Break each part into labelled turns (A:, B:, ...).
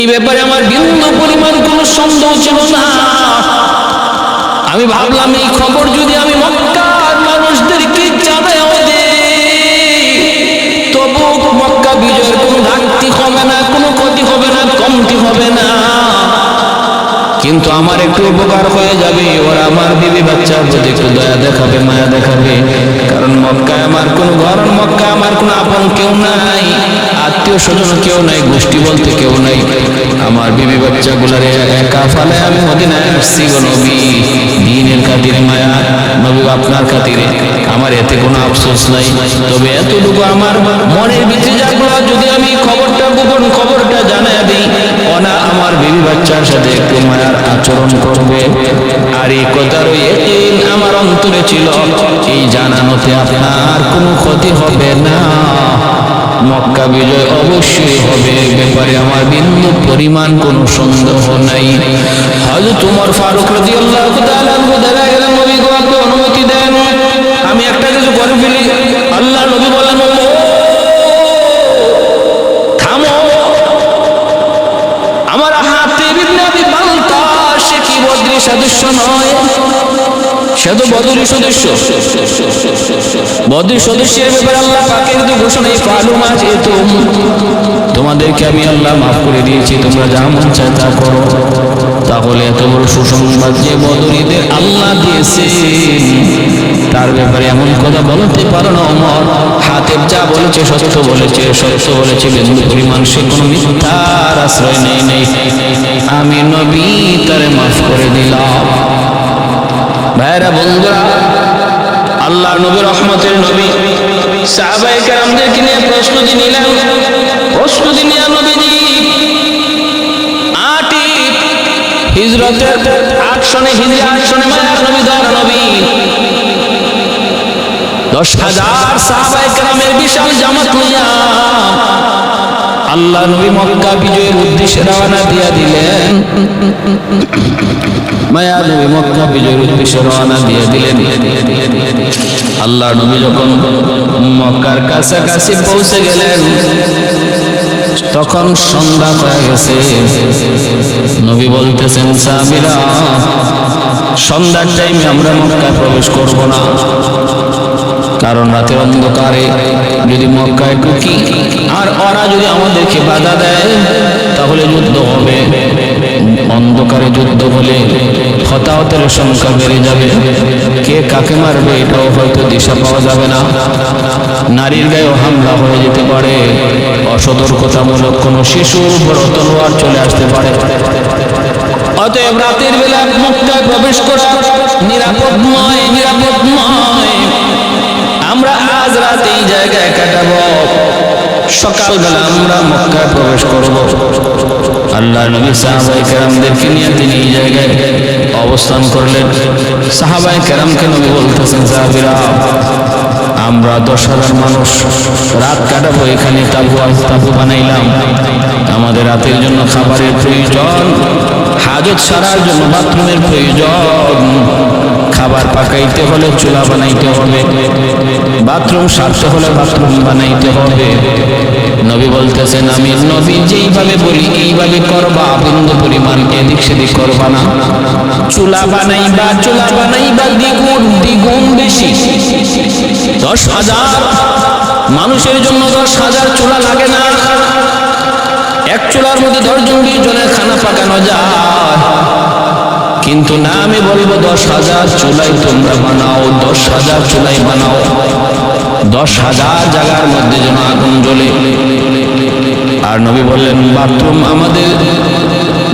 A: এই ব্যাপারে আমার বিন্দু পরিমাণ কোনো সন্দেহ ছিল না। আমি ভাবলাম এই খবর যদি আমি মক্কার মানুষদেরকে জানাই তবু মক্কা বিজয়ের কোনো ঘাটতি হবে না, কোনো ক্ষতি হবে না, কমতি হবে না, কিন্তু আমার একটু উপকার হয়ে যাবে। ওরা আমার বিবি বাচ্চার প্রতি একটু দয়া দেখাবে, মায়া দেখাবে। কারণ মক্কায় আমার কোনো ঘর, মক্কায় আমার কোনো আপন কেউ নাই, আত্মীয় স্বজন কেউ নাই, গোষ্ঠী বলতে কেউ নাই। আমার বিবি বাচ্চাগুলারে একা ফালে আমি মদিনায় আসছি গো নবী, দ্বীনের খাতিরে মায়া, নবী আপনার খাতিরে। আমার এতে কোনো আফসোস নাই, তবে এতটুকু আমার মনের ভিতরে জাগলো, যদি আমি খবরটা গোপন খবরটা জানাই দিই, ওনা আমার বিবি বাচ্চার সাথে একটু মায়ার আচরণ করবে। আর এই কথার ইয়াকিন আমার অন্তরে ছিল, এই জানানোতে আপনার কোনো ক্ষতি হবে না, মক্কা বিজয় অবশ্যই হবে, ব্যাপারে আমার বিন্দু পরিমাণ কোনো সন্দেহ নাই। হযরত ওমর ফারুক রাদিয়াল্লাহু তাআলা আনহু দাঁড়া গেলেন, নবী গো আপনি অনুমতি দেন, আমি একটা কিছু করে ফেলি। আল্লাহ নবী বলেন, থামো। আমার হাতিব ইবনে আবি বালতা সে কি বদরি সদস্য নয়, সে তো বদরি সদস্য। বদরি সদস্যের ব্যাপারে আল্লাহ পাকের যে ঘোষণা, এই ফালুমা যেহেতু তোমাদেরকে আমি আল্লাহ মাফ করে দিয়েছি, তোমরা যা মন চায় তা করো। তাহলে এত বড় সুসংবাদ যে বদরিদের আল্লাহ দিয়েছে, তার ব্যাপারে এমন কথা বলতে পারো না ওমর। হাতিব যা বলেছে সত্য বলেছে, সত্য বলেছে, বিন্দু পরিমাণ সে কোনো মিথ্যার আশ্রয় নেই। আমি নবী তারে মাফ করে দিলাম। ভাইরা বন্ধুরা, আল্লাহ নবী রহমতের নবী সাহাবায়ে কেরামদেরকে নিয়ে প্রস্তুতি নিলেন। প্রস্তুতি নিয়ে নবীজি হিজরতের 8 সনে, হিজরি 8 সনে মায়ার নবী দয়ার নবী 10,000 সাহাবায়ে কেরামের বিশাল জামাত নিয়ে আল্লাহ নবী মক্কা বিজয়ের উদ্দেশ্যে রওনা দিয়ে দিলেন। মায়া নবী মক্কা বিজয়ের উদ্দেশ্যে রওনা দিয়ে দিলেন। আল্লাহ নবী যখন মক্কার কাছাকাছি পৌঁছে গেলেন, তখন সন্ধ্যা হয়ে গেছে। নবী বলতেছেন, সাহাবীরা সন্ধ্যার টাইমে আমরা মক্কায় প্রবেশ করব না, কারণ রাতের অন্ধকারে যদি মক্কায় ঢুকি আর ওরা যদি আমাদেরকে বাধা দেয় তাহলে যুদ্ধ হবে। অন্ধকারে যুদ্ধ হলে হতাহতের সংখ্যা বেড়ে যাবে, কে কাকে মারবে এটাও হয়তো দিশা পাওয়া যাবে না, নারীর গায়েও হামলা হয়ে যেতে পারে, অসতর্কতামূলক কোনো শিশুর উপর তলোয়ার চলে আসতে পারে। অতএব রাতের বেলা মক্কায় প্রবেশ করা নিরাপদ নয়, নিরাপদ নয়। আমরা আজ রাতে এই জায়গায় কাটাবো, সকালবেলা আমরা মক্কায় প্রবেশ করব। আল্লাহ নবী সাহাবায়ে কেরামদেরকে নিয়ে তিনি এই জায়গায় অবস্থান করলেন। সাহাবায়ে কেরামকে নবী বলতেছেন, সাহাবীরা আমরা 10,000 মানুষ রাত কাটাবো এখানে, তাবু বানাইলাম। আমাদের রাতের জন্য খাবারের প্রয়োজন, হাজত সারার জন্য বাথরুমের প্রয়োজন, খাবার পাকাইতে হলে চুলা বানাইতে হবে, বাথরুম সারতে হলে বাথরুম বানাইতে হবে। নবী বলতেছেন, আমি নবী যেইভাবে বলি এইভাবে করবা, বিন্দু পরিমাণ এদিক সেদিক করবা না। চুলা বানাইবা দ্বিগুণ বেশি। 10,000 মানুষের জন্য 10,000 চুলা লাগে না। এক চুলার মধ্যে 10 জন 20 জনের খানা পাকানো যায়, কিন্তু না, আমি বলবো 10,000 চুলাই তোমরা বানাও, 10,000 চুলাই বানাও, 10,000 জায়গার মধ্যে যেন আগুন জ্বলে। আর নবী বললেন, বাথরুম আমাদের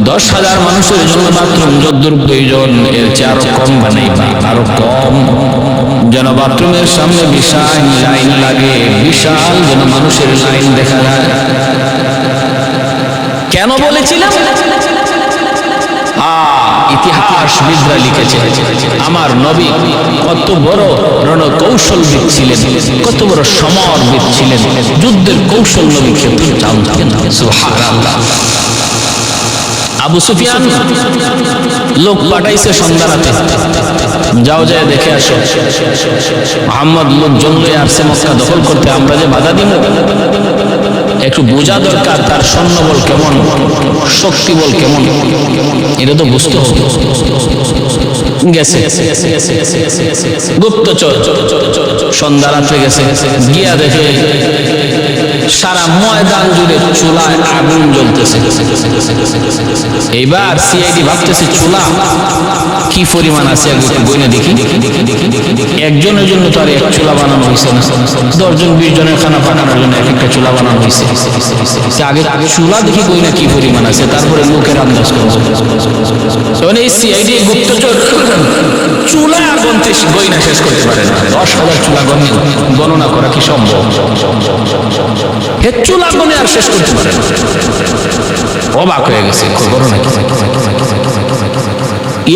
A: 10,000 মানুষের জন্য বাথরুম যদ্দূর প্রয়োজন এর চেয়ে আরো কম বানাইবা, আরো কম, যেন বাথরুমের সামনে বিশাল লাইন লাগে, বিশাল যেন মানুষের লাইন দেখা যায়। কেন বলেছিলাম? ইতিহাসবিদরা লিখেছে আমার নবী কত বড় রণকৌশলবিদ ছিলেন, কত বড় সমরবিদ ছিলেন, যুদ্ধের কৌশল নবী ক্ষেত্রে জানতেন। সুবহানাল্লাহ। আবু সুফিয়ান লোক পাঠাইছে সন্ধ্যা রাতে, যাও যায় দেখে আসো মুহাম্মদ লোকজন লয়ে আসছে মক্কা দখল করতে, আমরা যে বাধা দিব। 1 একটু বোঝা দরকার তার সৈন্যবল কেমন, শক্তিবল কেমন, এটা তো বুঝতে হবে। গেছে গুপ্তচর, সন্ধ্যা রাত্রে গেছে, গিয়া দেখে সারা ময়দান জুড়ে চুলায় আগুন জ্বলতেছে। এইবার সিআইডি ভাবতেছে চুলা কি পরিমাণ আছে, একটু বইনা দেখি। একজনের জন্য তো আর এক চুলা বানানো হয়েছে না, 10 জন 20 জনের খানা পাকানোর জন্য এক একটা চুলা বানানো হয়েছে। আগে চুলা দেখি বইনা কি পরিমাণ আছে, তারপরে লোকের আন্দাজ করবো। এই সিআইডি গুপ্তচর চুলা গণতে গয়না শেষ করতে পারে না। 10,000 চুলা গণনা করা কি সম্ভব? হে চুলা গণে আর শেষ করতে পারে না। অবাক হয়ে গেছে, গণনা কি?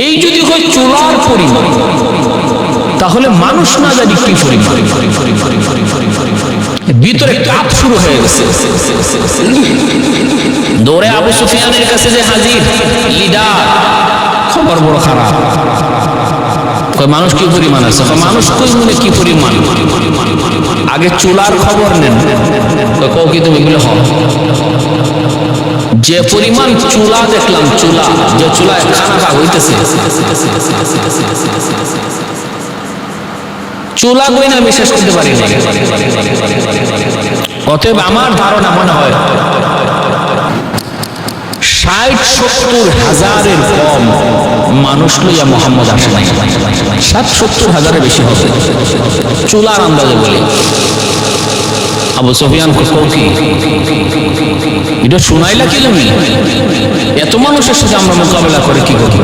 A: এই যদি হয় চুলার পরিমাণ, তাহলে মানুষ না জানি কি পরিমাণ। ভিতরে কাজ শুরু হয়ে গেছে, দৌড়ে আবু সুফিয়ানের কাছে যে হাজির লিডার, খবর বড় খারাপ। মানুষ কি পরিমাণ আছে? মানুষ কই মনে কি পরিমাণ? আগে চুলার খবর নেন, কি তুমি এগুলো হও। যে পরিমাণ চুলা দেখলাম, চুলা যে চুলায় খানা হইতেছে, চুলা কই না আমি শেষ করতে পারি না। অতএব আমার ধারণা মনে হয় 60-70 হাজারের কম মানুষ লইয়া মোহাম্মদ আসে নাই। 60-70 হাজারের বেশি হবে চুলার আন্দাজে বলি। আবু সুফিয়ান কি এটা শুনাইলা কি তুমি? এত মানুষের সাথে আমরা মোকাবেলা করে কি করব?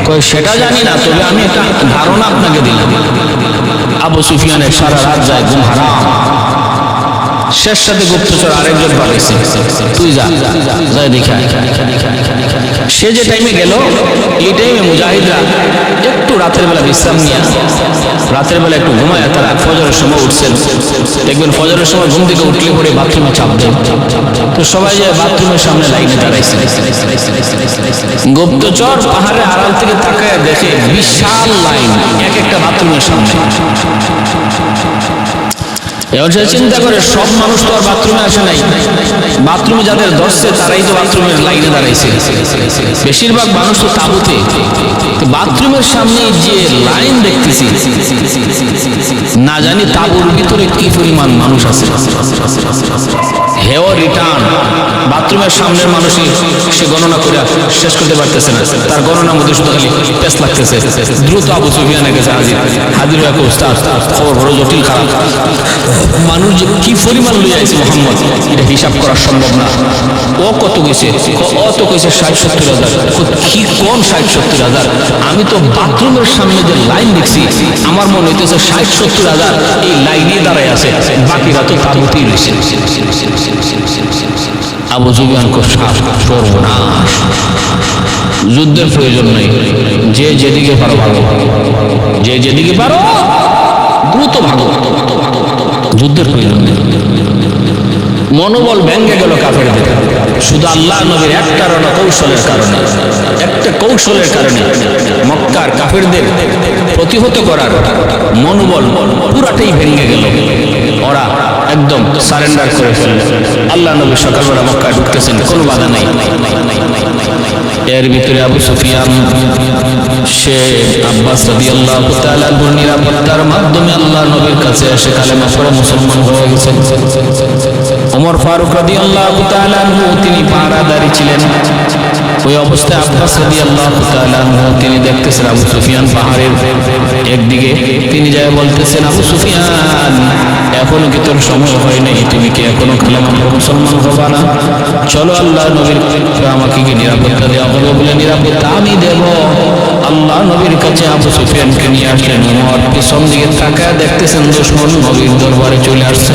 A: কই সেটা জানি না, তবে আমি একটা ধারণা আপনাকে দিলাম। আবু সুফিয়ানের সারা রাত যায় ঘুম হারাম। শেষ সাথে গুপ্তচর আরেকজন পাঠাইছে, তুই যা যাই দেখা। সে যে টাইমে গেল, এই টাইমে মুজাহিদরা একটু রাতের বেলা বিশ্রাম নিয়ে, রাতের বেলা একটু ঘুমায়, তারা ফজরের সময় উঠছেন। দেখবেন ফজরের সময় ঘুম থেকে উঠলে পরে বাথরুমে চাপ দেয়, তো সবাই যে বাথরুমের সামনে লাইনে দাঁড়াইছে। গুপ্তচর পাহাড়ের আড়াল থেকে তাকায় দেখে বিশাল লাইন এক একটা বাথরুমের সামনে। এবার সে চিন্তা করে সব মানুষ তো আর বাথরুমে আসে নাই, বাথরুমে যাদের ধরছে তারাই তো বাথরুমের লাইনে দাঁড়াইছে, বেশিরভাগ মানুষ তো তাঁবুতে। বাথরুমের সামনে যে লাইন দেখতেছি, না জানি তাঁবুর ভিতরে কি পরিমাণ মানুষ আছে। হেও রিটার্ন বাথরুমের সামনের মানুষই সে গণনা করে শেষ করতে পারতেছে না, তার গণনার মধ্যে শুধু খালি পেস লাগতেছে। দ্রুত আবু সুফিয়ানের কাছে হাজির হয়ে উস্তাদ, খবর বড় জটিল, খারাপ। মানুষ যে কি পরিমাণ লইয়া আইছে মোহাম্মদ, এটা হিসাব করা সম্ভব না। ও কত গেছে? ও তো কইছে 60-70 হাজার। কি কোন 60-70 হাজার? আমি তো বাথরুমের সামনে যে লাইন দেখছি, আমার মনে হইতেছে 60-70 হাজার এই লাইনে দাঁড়ায় আছে, বাকিরা তো তাঁবুতেই রয়েছে। আবু সুফিয়ান সর্বনাশ, যুদ্ধের প্রয়োজন নেই, যে যেদিকে পারো ভালো, যে যেদিকে পারো দ্রুত ভাগো, যুদ্ধের প্রয়োজন নেই। মনোবল ভেঙে গেল কাফেরদের, শুধু আল্লাহ নবীর একটা রণকৌশলের কারণে, একটা কৌশলের কারণে মক্কার কাফেরদের প্রতিহত করার মনোবল পুরাটাই ভেঙে গেল। ওরা একদম সারেন্ডার করে ফেলল। আল্লাহ নবী সকালবেলা মক্কায় ঢুকতেছেন, কোনো বাধা নেই। এর ভিতরে আবু সুফিয়ান সে আব্বাস রাদিয়াল্লাহু তাআলা আনহুর নিরাপত্তার মাধ্যমে আল্লাহ নবীর কাছে এসে কালেমা পড়ে মুসলমান হয়ে গেছেন। ওমর ফারুক রাদিয়াল্লাহু তাআলা আনহু তিনি পাহারাদারি ছিলেন। ওই অবস্থায় আব্বাস রাদিয়াল্লাহু তাআলা আনহু তিনি দেখতেছেন আবু সুফিয়ান পাহাড়ের একদিকে, তিনি যায় বলতেছেন, আবু সুফিয়ান এখনো কি তোর সময় হয় নাই? তুমি কি এখনো কালেমা পড়ে মুসলমান হবা না? চলো আল্লাহ নবীর আমাকে কি নিরাপত্তা দেওয়া হবে বলে নিরাপত্তা আমি দেব। আল্লাহ নবীর কাছে আবু সুফিয়ানকে নিয়ে আসলেন। ওমর পিছন দিকে তাকায় দেখতেছেন দুশমন নবীর দরবারে চলে আসছে।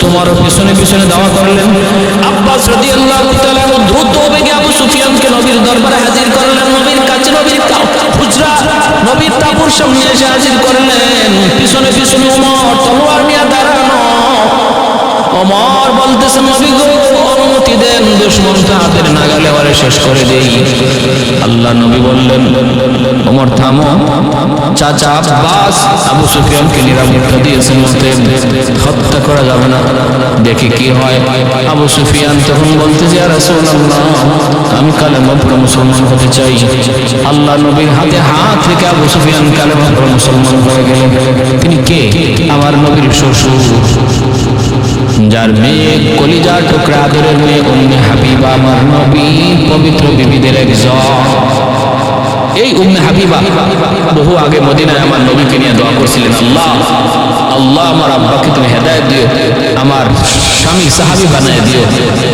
A: তোমার পিছনে পিছনে দাওয়া করলেন। আব্বাস রাদিয়াল্লাহু তাআলা দ্রুত বেগে আবু সুফিয়ানকে নবীর দরবারে হাজির করলেন। নবীর কাছে নবীর হুজরা নবীর তাঁবুর সামনে এসে হাজির করলেন। পিছনে পিছনে ওমর তলোয়ার নিয়ে দাঁড়ানো। ওমর বলতেছেন, নবী গো অনুমতি দেন, দুশমনটা হাতের নাগালে শেষ করে দেই। আল্লাহ নবী বললেন, ওমর থামো, চাচা আব্বাস আবু সুফিয়ানকে নিরাপত্তা দিয়েছেন, হত্যা করা যাবে না, দেখি কি হয়। আবু সুফিয়ান তখন বলতেছে, ইয়া রাসূলুল্লাহ, আমি কালেমা পড়ে মুসলমান হতে চাই। আল্লাহ নবীর হাতে হাত রেখে আবু সুফিয়ান কালেমা পড়ে মুসলমান হয়ে গেলেন। তিনি কে? আমার নবীর শ্বশুর, যার মেয়ে কলিজার টুকরা আদরের মেয়ে উম্মে হাবিবা, আমার নবী পবিত্র বিবিদের একজন। এই উম্মে হাবিবা বহু আগে মদিনায় আমার নবীকে নিয়ে দোয়া করছিলেন, আল্লাহ আল্লাহ আমার আব্বাকে তুমি হেদায়েত দিও, আমার স্বামী সাহাবী বানায় দিও।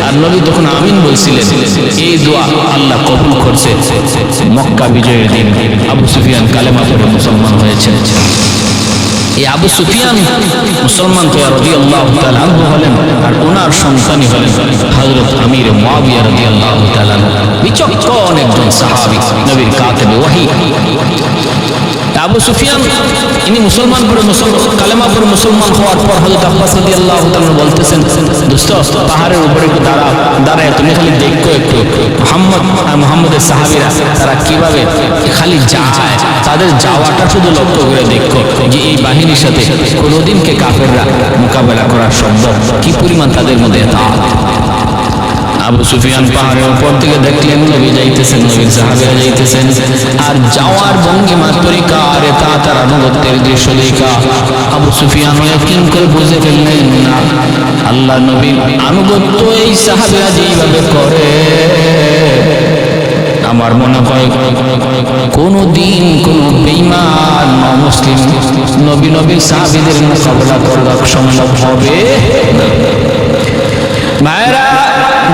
A: আর নবী তখন আমিন বলছিলেন। এই দোয়া আল্লাহ কবুল করছে। মক্কা বিজয়ের দিন আবু সুফিয়ান কালেমা পড়ে মুসলমান হয়েছে। এই আবু সুফিয়ান মুসলমান হয়ে রাদিয়াল্লাহু তাআলা আনহু হলেন, আর ওনার সন্তানই হলেন হযরত আমির মুআবিয়া রাদিয়াল্লাহু তাআলা, বিচক্ষণ একজন সাহাবী, নবীর কাতিবে ওহী। আবু সুফিয়ান ইনি মুসলমান পড়ে কালেমা পড়ে মুসলমান হওয়ার পর হযরত আব্বাস রাদিয়াল্লাহু তাআলা বলতেছেন, দোস্ত পাহাড়ের উপরে একটু দাঁড়ায় তুমি খালি দেখো একটু মুহাম্মদের সাহাবীরা তারা কিভাবে খালি যায়, তাদের যাওয়াটা শুধু লক্ষ্য করে দেখো যে এই বাহিনীর সাথে কোনোদিনকে কাফেররা মোকাবেলা করা সম্ভব, কি পরিমাণ তাদের মধ্যে তাআত। আবু সুফিয়ান পাহাড়ের উপর থেকে দেখলেন নবী যাইতেছেন, নবীর সাহাবীরা যাইতেছেন, আর যাওয়ার ভঙ্গিমার তরিকা আর তার আনুগত্যের দৃশ্য দেখা আবু সুফিয়ান ইয়াকিন করে বুঝে ফেললেন না, আল্লাহ নবীর আনুগত্য এই সাহাবীরা যেইভাবে করে, আমার মনে হয় কোনদিন কোন বেঈমান মুসলিম নবীর সাহাবীদের মোকাবেলা করা সম্ভব হবে না। ভাইরা,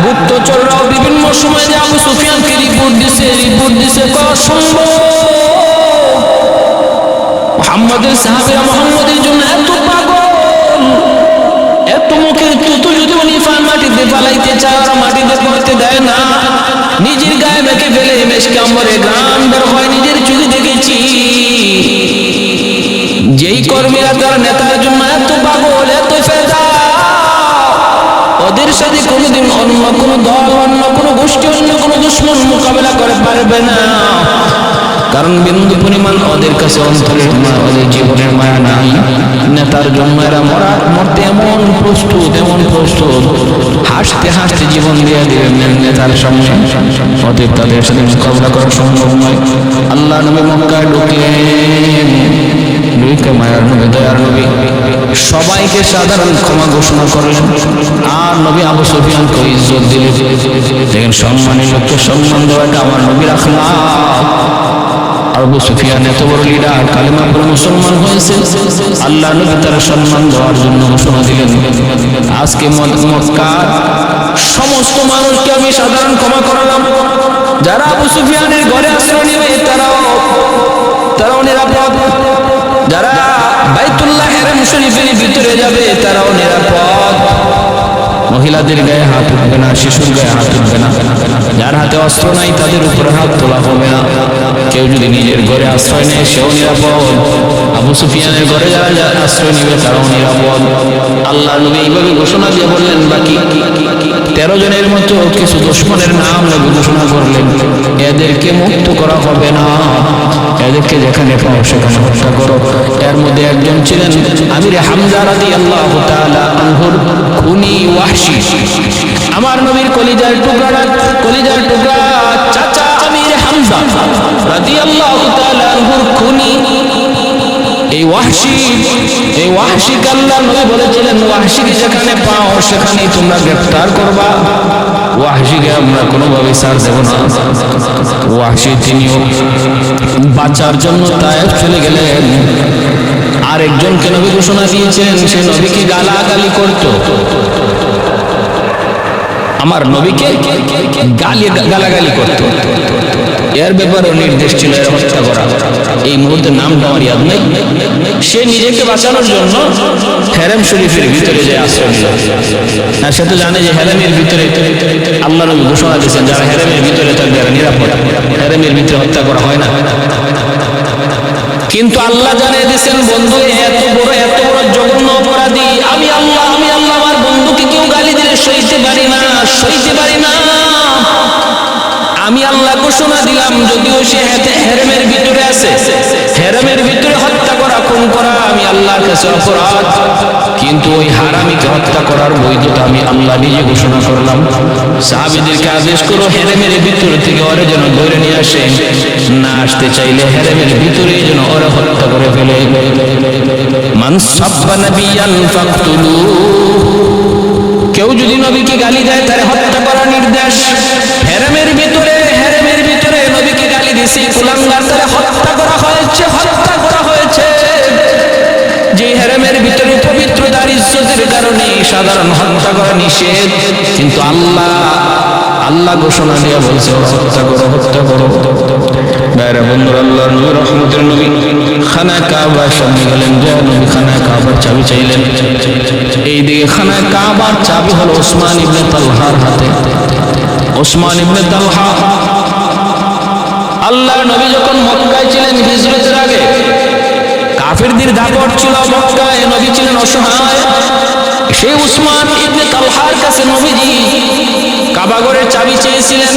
A: গুপ্তচররাও বিভিন্ন সময় যে আবু সুফিয়ানকে রিপোর্ট দিছে অসম্ভব। মুহাম্মদের সাহাবীরা মুহাম্মদের জন্য এত পাগল, এত মুখের তুতু যদি উনি মাটিতে ফালাইতে চায় ওরা মাটিতে পড়তে দেয় না, নিজের গায়ে মেখে ফেলে মেশকে আমরে গান বের হয়, নিজের চোখে দেখেছি। যেই কর্মীরা তার নেতার জন্য এত পাগল, এত ফেদা, ওদের সাথে কোনোদিন অন্য কোনো দল, অন্য কোনো গোষ্ঠী, অন্য কোনো দুশমন মোকাবেলা করে পারবে না, কারণ বিন্দু পরিমাণ ওদের কাছে অন্তরের মায়া, ওদের জীবনের মায়া নাই। নেতার জন্য এরা মরতে এমন প্রস্তুত, হাসতে হাসতে জীবন দিয়ে দিবেন নেতার সামনে, অতএব তাদের সাথে মোকাবেলা করা সম্ভব নয়। আল্লাহ নবী মক্কায় ঢুকলেন, মায়ার নবী, দয়ার নবী সবাইকে সাধারণ ক্ষমা ঘোষণা করলেন, আর নবী আবু সুফিয়ানকে ইজ্জত দিলেন। দেখেন, সম্মানের লোককে সম্মান দেওয়াটা আমার নবীর আখলাক। আবু সুফিয়ান এত বড় লিডার, কালেমা পড়ে মুসলমান হয়েছে, আল্লাহ নবী তার সম্মান দেওয়ার জন্য ঘোষণা দিলেন, আজকে মক্কার সমস্ত মানুষকে আমি সাধারণ ক্ষমা করালাম। যারা আবু সুফিয়ানের ঘরে আশ্রয় নেবে তারাও নিরাপদ, যারা বাইতুল্লাহ হেরেম শরীফের ভিতরে যাবে তারাও নিরাপদ। মহিলাদের গায়ে হাত উঠবে না, শিশুর গায়ে হাত উঠবে না, যার হাতে অস্ত্র নাই তাদের উপরে হাত তোলা হবে না। কেউ যদি নিজের ঘরে আশ্রয় নেয় সেও নিরাপদ, আবু সুফিয়ানের ঘরে যারা আশ্রয় নেবে তারাও নিরাপদ। আল্লাহ নবী এইভাবে ঘোষণা দিয়ে বললেন, বাকি 13 জনের মতো কিছু দুশমনের নাম নবী ঘোষণা করলেন, এদেরকে মুক্ত করা হবে না, এদেরকে যেখানে পাও সেখানে হত্যা করো। এর মধ্যে একজন ছিলেন আমির হামজা রাদিয়াল্লাহু তাআলা আনহুর খুনি ওয়াহশী, আমার নবীর কলিজার টুকরা চাচা আমির হামজা রাদিয়াল্লাহু তাআলা আনহুর খুনি। এই ওয়াহশীকে আল্লাহ নবী বলেছিলেন, ওয়াহশীকে যেখানে পাও সেখানেই তোমরা গ্রেফতার করবা, ওয়াহশীকে আমরা কোনোভাবে ছাড় দেব না। ওয়াহশী তিনিও বাঁচার জন্য তায়েফ চলে গেলেন। আরেকজনকে নবী ঘোষণা দিয়েছেন, সে নবীকে গালাগালি করত, আমার নবীকে গালাগালি করত, এর ব্যাপারে নির্দেশ ছিল এর হত্যা করা। এই মুহূর্তে নামটা আমার ইয়াদ নেই। সে নিজেকে বাঁচানোর জন্য হেরেম শরীফের ভিতরে যে আশ্রয় নিল, আর সে তো জানে যে হেরেমের ভিতরে আল্লাহ নবী ঘোষণা দিয়েছেন যারা হেরেমের ভিতরে থাকবে এরা নিরাপদ, হেরেমের ভিতরে হত্যা করা হয় না। কিন্তু আল্লাহ জানিয়ে দিয়েছেন, বন্ধু এত বড় জঘন্য অপরাধী আমি আল্লাহ আমার বন্ধুকে কেউ গালি দিলে সইতে পারি না। আমি আল্লাহ ঘোষণা দিলাম, যদিও সে হেরেমের ভিতরে আছে, হেরেমের ভিতরে হত্যা করা, খুন করা আমি আল্লাহর কাছে অপরাধ, কিন্তু ওই হারামিকে হত্যা করার বৈধতা আমি আল্লাহ নিজে ঘোষণা করলাম। সাহাবীদেরকে আদেশ করো হেরেমের ভিতর থেকে ওরে যেন ধরে নিয়ে আসে, না আসতে চাইলে হেরেমের ভিতরে যেন ওরে হত্যা করে ফেলে। মান সাব্বা নাবিয়ান ফাকতুলু, কেউ যদি নবীকে গালি দেয় তারে হত্যা করার নির্দেশ। হেরেমের ভিতরে নবীকে গালি দিয়েছে, কুলাঙ্গার, তারে হত্যা করা হয়েছে, হত্যা করা হয়েছে। যে হেরেমের ভিতরে পবিত্রতার ইজ্জতের কারণে সাধারণ হত্যা করা নিষেধ, কিন্তু আল্লাহ ঘোষণা দিয়ে বলছে হত্যা করো, হত্যা করো। বাইরে বন্ধুরা, আল্লাহর নবী রহমতের নবী খানা কাবার সামনে গেলেন, যে নবী খানা কাবার চাবি চাইলেন। এইদিকে খানা কাবার চাবি হলো ওসমান ইবনে তালহার হাতে। ওসমান ইবনে তালহা, আল্লাহর নবী যখন মক্কায় ছিলেন হিজরতের আগে, কাফিরদের দাপট ছিল মক্কায়, নবী ছিলেন অসহায়। সেই উসমান ইবনে তালহার কাছে নবীজি কাবাগরের চাবি চেয়েছিলেন।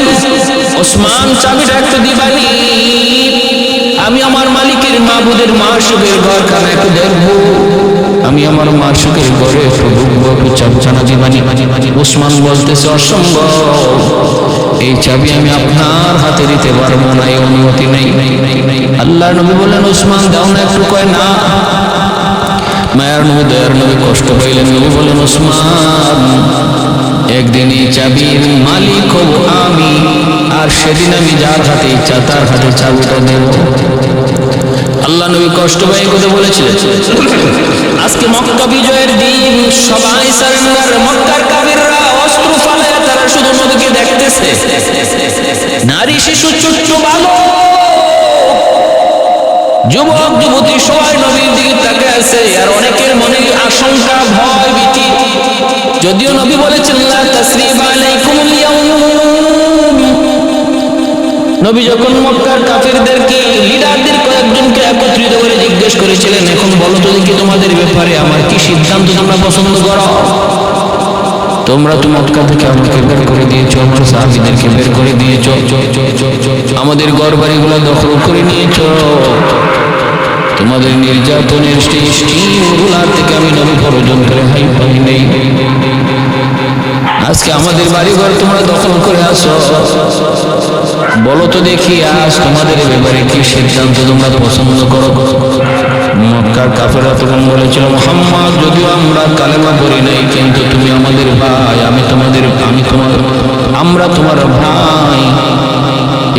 A: ওসমান, চাবিটা একটু দিবানি, আমি আমার মালিকের মাবুদের মাশুকের ঘরখানা একটু দেখবো, আমি আমার মাশুকের ঘরে একটু ঢুকবো, একটু চাবিখানা দিবানি। ওসমান বলতেছে অসম্ভব, এই চাবি আমি আপনার হাতে দিতে পারবো না, এই অনুমতি নেই। আল্লাহর নবী বললেন ওসমান দাও না একটু, কয় না। মায়ার নবী, দয়ার নবী কষ্ট পাইলেন, নবী বললেন ওসমান একদিন এই চাবির মালিক হব আমি, আর সেদিন আমি যার হাতে ইচ্ছা তার হাতে চাবিটা দেব। আল্লাহ নবী কষ্ট পাই কথা বলেছিলেন। আজকে মক্কা বিজয়ের দিন, সবাই সারেন্ডার, মক্কার কাফিররা অস্ত্র ফালায় তারা শুধু নবীকে দেখতেছে, নারী শিশু ছোট্ট বালক যুবক যুবতী সবাই নবীর দিকে তাকিয়ে আছে, আর অনেকের মনে আশঙ্কা, ভয়, ভীতি। যদিও নবী বলেছেন লা তাসরিবা আলাইকুমুল ইয়াউম, নবী যখন মক্কার কাফিরদেরকে, লিডারদের কয়েকজনকে একত্রিত করে জিজ্ঞেস করেছিলেন, এখন বলো তো দেখি তোমাদের ব্যাপারে আমার কি সিদ্ধান্ত তোমরা পছন্দ করো? তোমরা তো মক্কা থেকে আমাকে বের করে দিয়েছো, আমার সাহাবীদেরকে বের করে দিয়েছো, আমাদের ঘর বাড়িগুলো দখল করে নিয়েছো, তোমাদের নির্যাতনের স্টিমগুলার থেকে আমি নবী পর্যন্ত রেহাই পাই নেই। আজকে আমাদের বাড়িঘর তোমরা দখল করে আসো, বলো তো দেখি আজ তোমাদের ব্যাপারে কি সিদ্ধান্ত তোমরা পছন্দ করো? মক্কার কাফেররা তখন বলেছিল, মুহাম্মদ যদিও আমরা কালেমা পড়ি নাই, কিন্তু তুমি আমাদের ভাই, আমরা তোমার ভাই,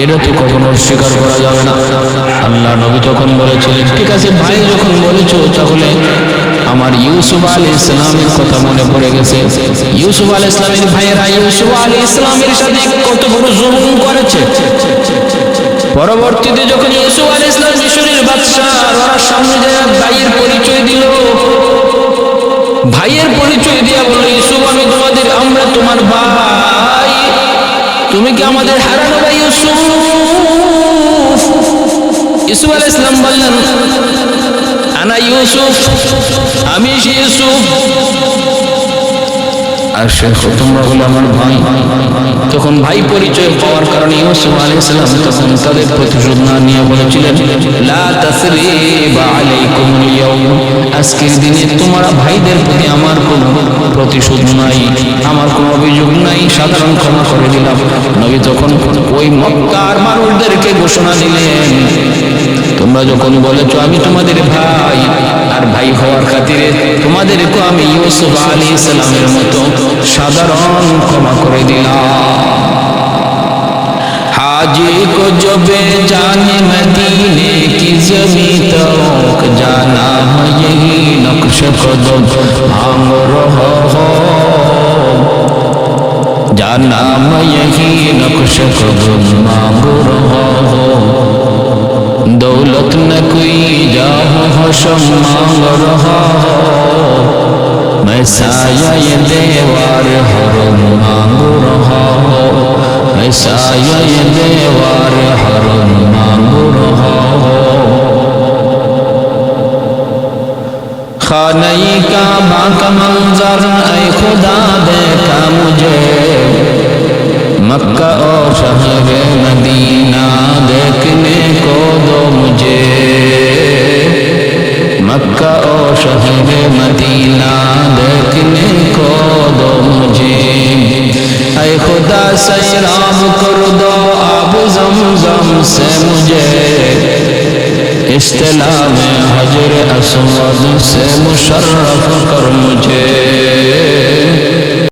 A: এটা তো কখনো স্বীকার করা যাবে না। আল্লাহ নবী তখন বলেছিলেন ঠিক আছে ভাই, যখন বলেছো তাহলে আমার ইউসুফ আলাইহিস সালামের কথা মনে পড়ে গেছে। ইউসুফ আলাইহিস সালামের ভাইয়েরা ইউসুফ আলাইহিস সালামের সাথে কত বড় জুলুম করেছে। পরবর্তীতে যখন ইউসুফ আলাইহিস সালাম মিশরের বাদশা, ওরা সামনে যায় ভাইয়ের পরিচয় দিল, ভাইয়ের পরিচয় দিয়া বলল ইউসুফ আমরা তোমার ভাই, তুমি কি আমাদের হারানো ভাই ইউসুফ? ইউসুফ আলাইহিস সালাম বললেন আনা ইউসুফ, আমি সেই ইউসুফ। আর শেখ তোমরা বলে আমার ভাই। তখন ভাই পরিচয় পাওয়ার কারণে ইউসুফ আলাইহিস সালাম তখন তাদের প্রতিশোধ না নিয়ে বলেছিলেন লা তাসরিবা আলাইকুমুল ইয়াউম, আজকের দিনে তোমরা ভাইদের প্রতি আমার কোনো প্রতিশোধ নাই, আমার কোনো অভিযোগ নাই, সাধারণ ক্ষমা করে দিলাম। নবী তখন ওই মক্কার মানুষদেরকে ঘোষণা দিলেন তোমরা যখন বলেছো আমি তোমাদের ভাই, আর ভাই হওয়ার খাতিরে তোমাদেরকে আমি ইউসুফ আলাইহিস সালামের মতো সাধারণ ক্ষমা করে দিলাম। हाजी को जब जाने मदीने की ज़मीं तक जाना है यही नक्श कदम भांग रहा हो, जाना है यही नक्श कदम मांग रहा हो, दौलत न कोई जाह हशम मांग रहा हो, मैं साया ये देवार हरम मांग रहा हो, मैं साया ये देवार हरम मांग रहा हो। खाने काबा का मंजर ऐ खुदा देखा मुझे, मक्का और शहर करम से मुझे इस्तिलाम हजर अस्वद से मुशर्रफ